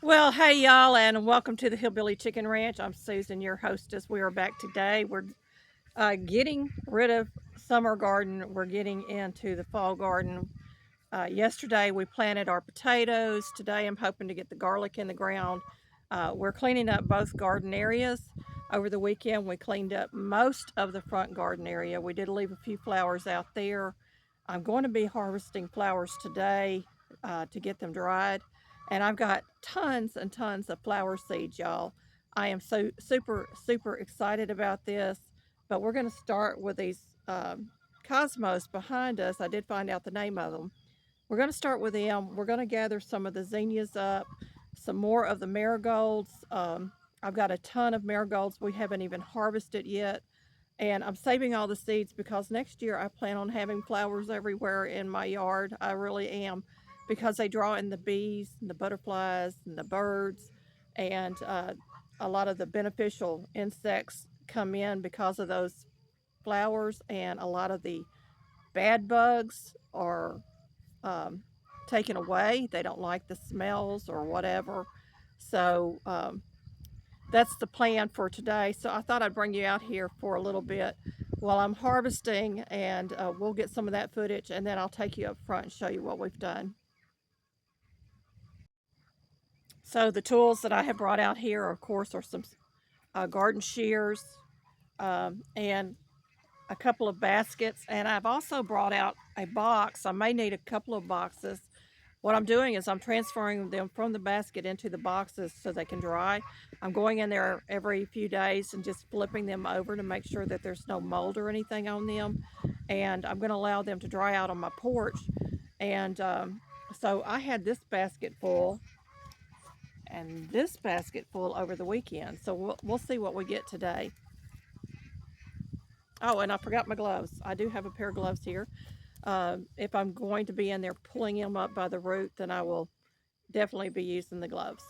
Well, hey y'all, and welcome to the Hillbilly Chicken Ranch. I'm Susan, your hostess. We are back today. We're getting rid of summer garden. We're getting into the fall garden. Yesterday we planted our potatoes. Today I'm hoping to get the garlic in the ground. We're cleaning up both garden areas. Over the weekend we cleaned up most of the front garden area. We did leave a few flowers out there. I'm going to be harvesting flowers today to get them dried. And I've got tons and tons of flower seeds, y'all. I am so super excited about this. But we're going to start with these cosmos behind us. I did find out the name of them. We're going to start with them. We're going to gather some of the zinnias up, some more of the marigolds. I've got a ton of marigolds we haven't even harvested yet. And I'm saving all the seeds because next year I plan on having flowers everywhere in my yard. I really am, because they draw in the bees and the butterflies and the birds, and a lot of the beneficial insects come in because of those flowers, and a lot of the bad bugs are um, taken away. They don't like the smells or whatever. So that's the plan for today. So I thought I'd bring you out here for a little bit while I'm harvesting, and we'll get some of that footage, and then I'll take you up front and show you what we've done. So the tools that I have brought out here, of course, are some garden shears and a couple of baskets, and I've also brought out a box. I may need a couple of boxes. What I'm doing is I'm transferring them from the basket into the boxes so they can dry. I'm going in there every few days and just flipping them over to make sure that there's no mold or anything on them. And I'm going to allow them to dry out on my porch. And so I had this basket full and this basket full over the weekend. So we'll see what we get today. Oh, and I forgot my gloves. I do have a pair of gloves here. If I'm going to be in there pulling them up by the root, then I will definitely be using the gloves.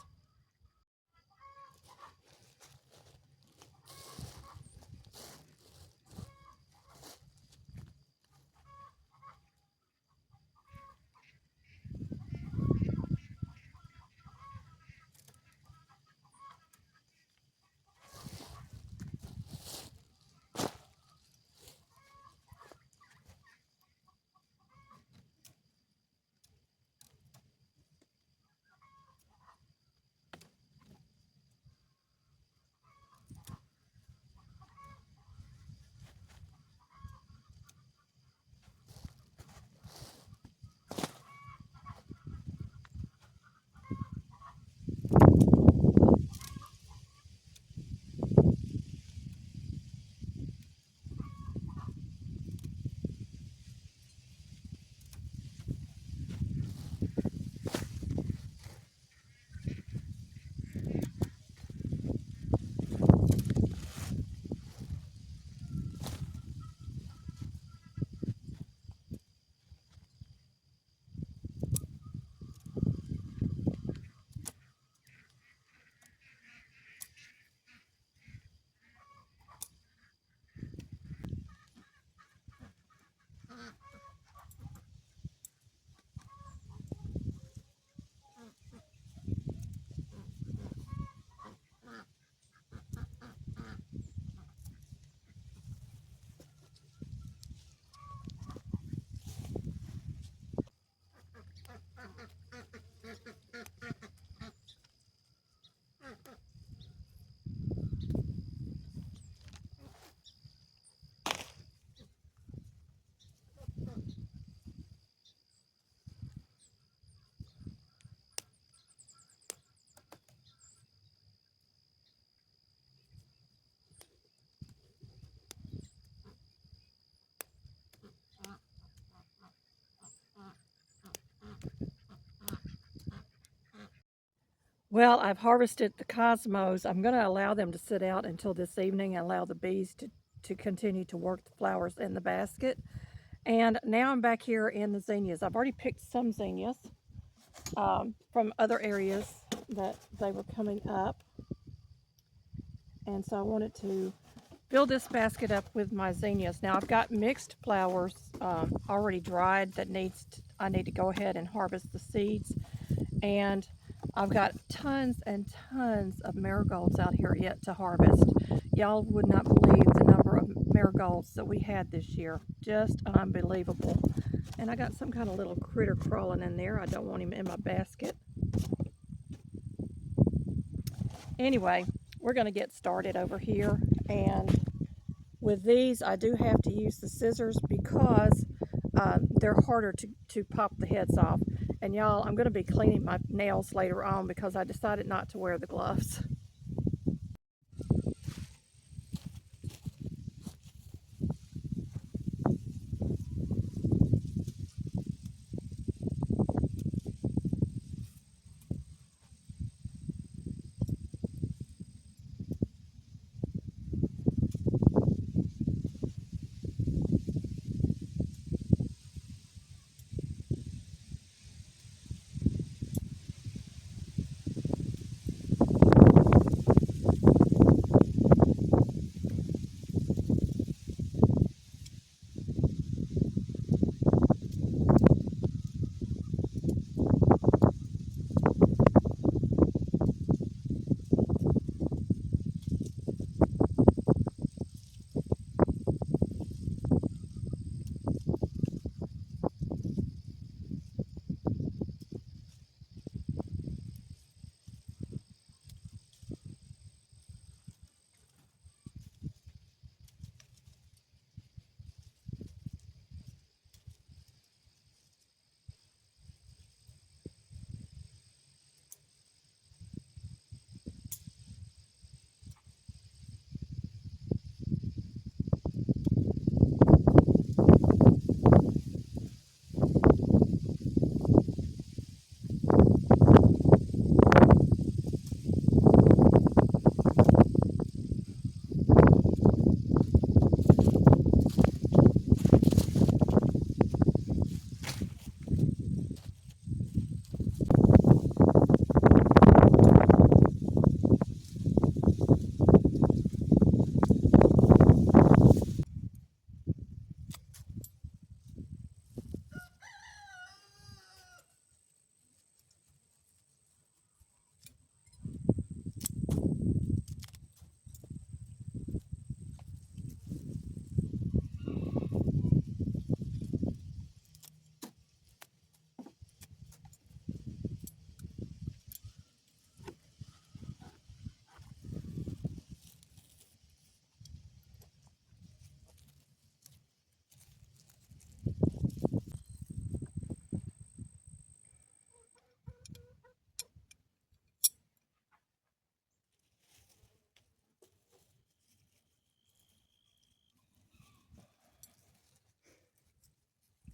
Well, I've harvested the cosmos. I'm going to allow them to sit out until this evening and allow the bees to continue to work the flowers in the basket. And now I'm back here in the zinnias. I've already picked some zinnias from other areas that they were coming up. And so I wanted to fill this basket up with my zinnias. Now I've got mixed flowers already dried that I need to go ahead and harvest the seeds. And I've got tons and tons of marigolds out here yet to harvest. Y'all would not believe the number of marigolds that we had this year. Just unbelievable. And I got some kind of little critter crawling in there. I don't want him in my basket. Anyway, we're going to get started over here. And with these, I do have to use the scissors because they're harder to pop the heads off. And y'all, I'm going to be cleaning my nails later on because I decided not to wear the gloves.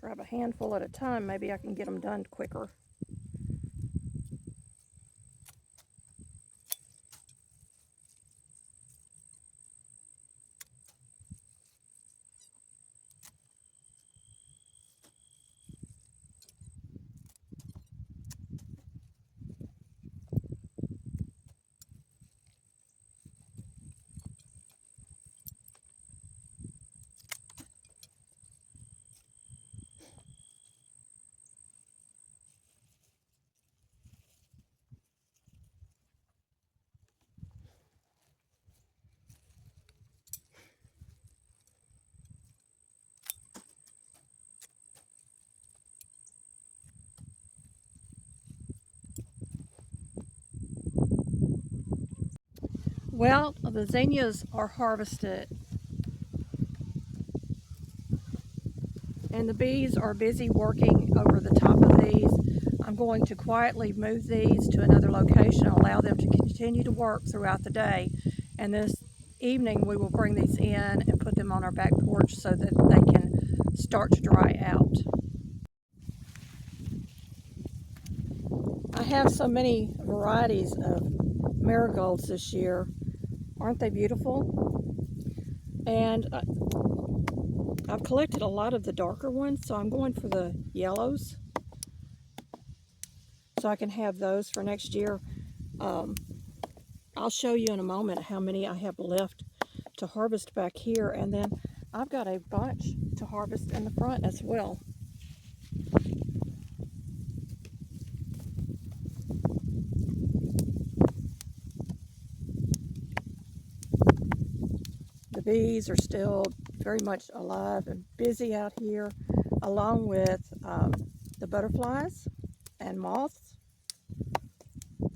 Grab a handful at a time, maybe I can get them done quicker. Well, the zinnias are harvested and the bees are busy working over the top of these. I'm going to quietly move these to another location and allow them to continue to work throughout the day. And this evening we will bring these in and put them on our back porch so that they can start to dry out. I have so many varieties of marigolds this year. Aren't they beautiful? And I've collected a lot of the darker ones, so I'm going for the yellows so I can have those for next year. I'll show you in a moment how many I have left to harvest back here, and then I've got a bunch to harvest in the front as well. The bees are still very much alive and busy out here, along with the butterflies and moths.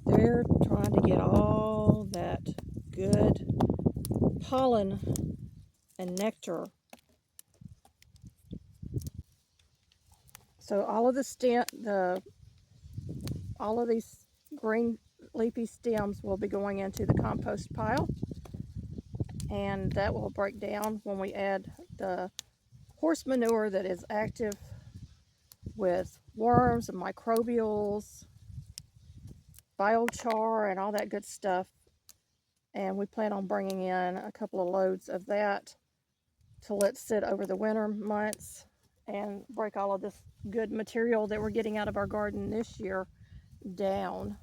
They're trying to get all that good pollen and nectar. So all of all of these green leafy stems will be going into the compost pile, and that will break down when we add the horse manure that is active with worms and microbials, biochar, and all that good stuff. And we plan on bringing in a couple of loads of that to let sit over the winter months and break all of this good material that we're getting out of our garden this year down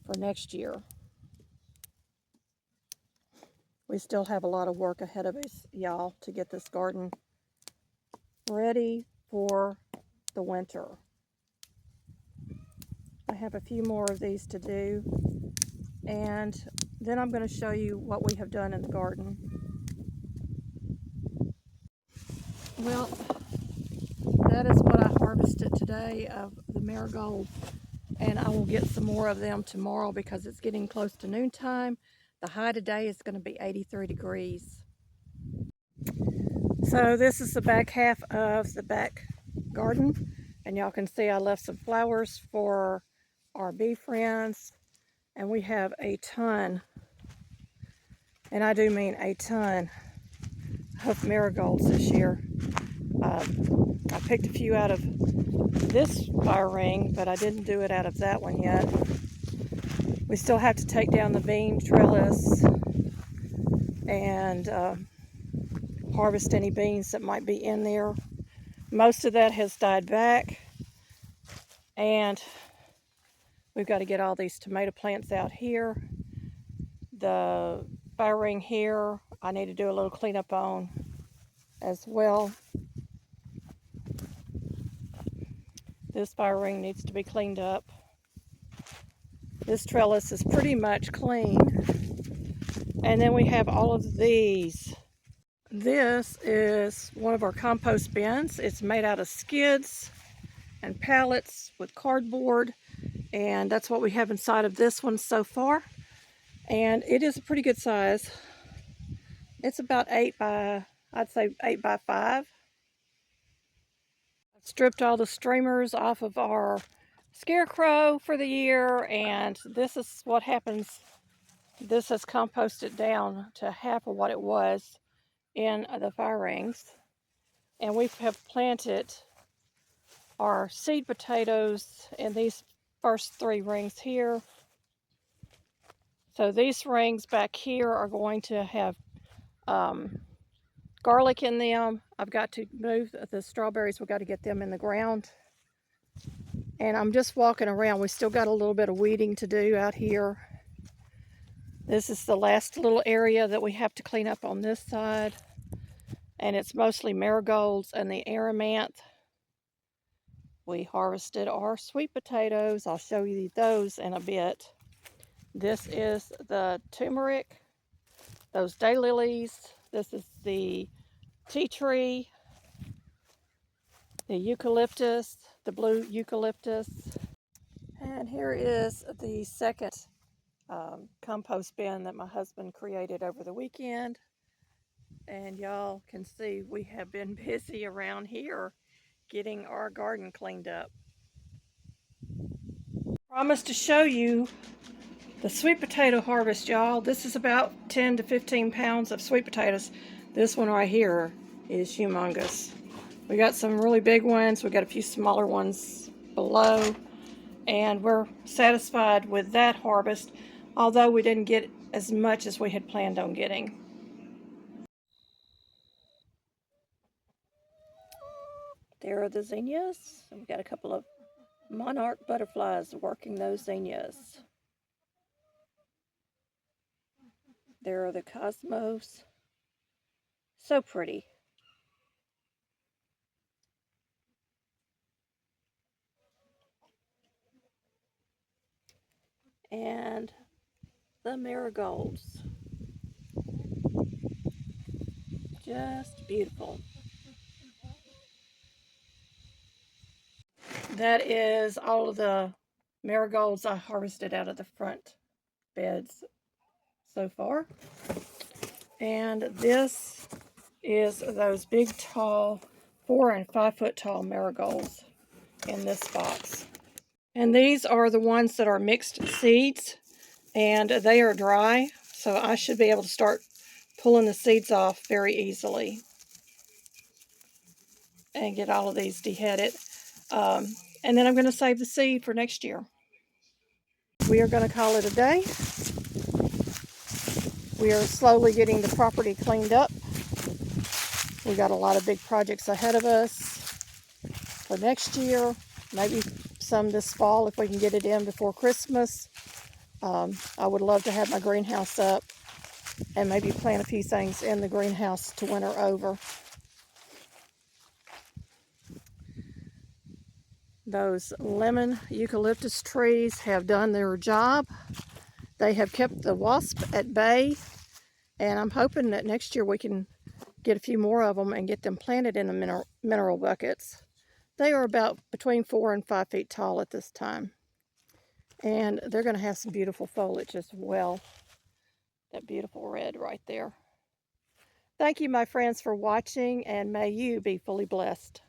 for next year. We still have a lot of work ahead of us, y'all, to get this garden ready for the winter. I have a few more of these to do, and then I'm going to show you what we have done in the garden. Well, that is what I harvested today of the marigold, and I will get some more of them tomorrow because it's getting close to noontime. The high today is going to be 83 degrees. So this is the back half of the back garden, and y'all can see I left some flowers for our bee friends, and we have a ton, and I do mean a ton, of marigolds this year. I picked a few out of this fire ring, but I didn't do it out of that one yet. We still have to take down the bean trellis and harvest any beans that might be in there. Most of that has died back, and we've got to get all these tomato plants out here. The fire ring here, I need to do a little cleanup on as well. This fire ring needs to be cleaned up. This trellis is pretty much clean. And then we have all of these. This is one of our compost bins. It's made out of skids and pallets with cardboard, and that's what we have inside of this one so far. And it is a pretty good size. It's about 8 by, I'd say 8 by 5. I've stripped all the streamers off of our scarecrow for the year, and this is what happens. This has composted down to half of what it was in the fire rings. And we have planted our seed potatoes in these first 3 rings here. So these rings back here are going to have garlic in them. I've got to move the strawberries. We've got to get them in the ground. And I'm just walking around. We still got a little bit of weeding to do out here. This is the last little area that we have to clean up on this side. And it's mostly marigolds and the aromanth. We harvested our sweet potatoes. I'll show you those in a bit. This is the turmeric, those daylilies. This is the tea tree, the eucalyptus, the blue eucalyptus. And here is the second compost bin that my husband created over the weekend. And y'all can see we have been busy around here getting our garden cleaned up. Promised to show you the sweet potato harvest, y'all. This is about 10 to 15 pounds of sweet potatoes. This one right here is humongous. We got some really big ones. We got a few smaller ones below, and we're satisfied with that harvest, although we didn't get as much as we had planned on getting. There are the zinnias. We've got a couple of monarch butterflies working those zinnias. There are the cosmos. So pretty. And the marigolds. Just beautiful. That is all of the marigolds I harvested out of the front beds so far. And this is those big, tall, 4 and 5 foot tall marigolds in this box. And these are the ones that are mixed seeds, and they are dry, so I should be able to start pulling the seeds off very easily and get all of these deheaded. And then I'm going to save the seed for next year. We are going to call it a day. We are slowly getting the property cleaned up. We got a lot of big projects ahead of us for next year, maybe some this fall if we can get it in before Christmas. I would love to have my greenhouse up and maybe plant a few things in the greenhouse to winter over. Those lemon eucalyptus trees have done their job. They have kept the wasp at bay, and I'm hoping that next year we can get a few more of them and get them planted in the mineral buckets. They are about between 4 and 5 feet tall at this time, and they're going to have some beautiful foliage as well. That beautiful red right there. Thank you, my friends, for watching, and may you be fully blessed.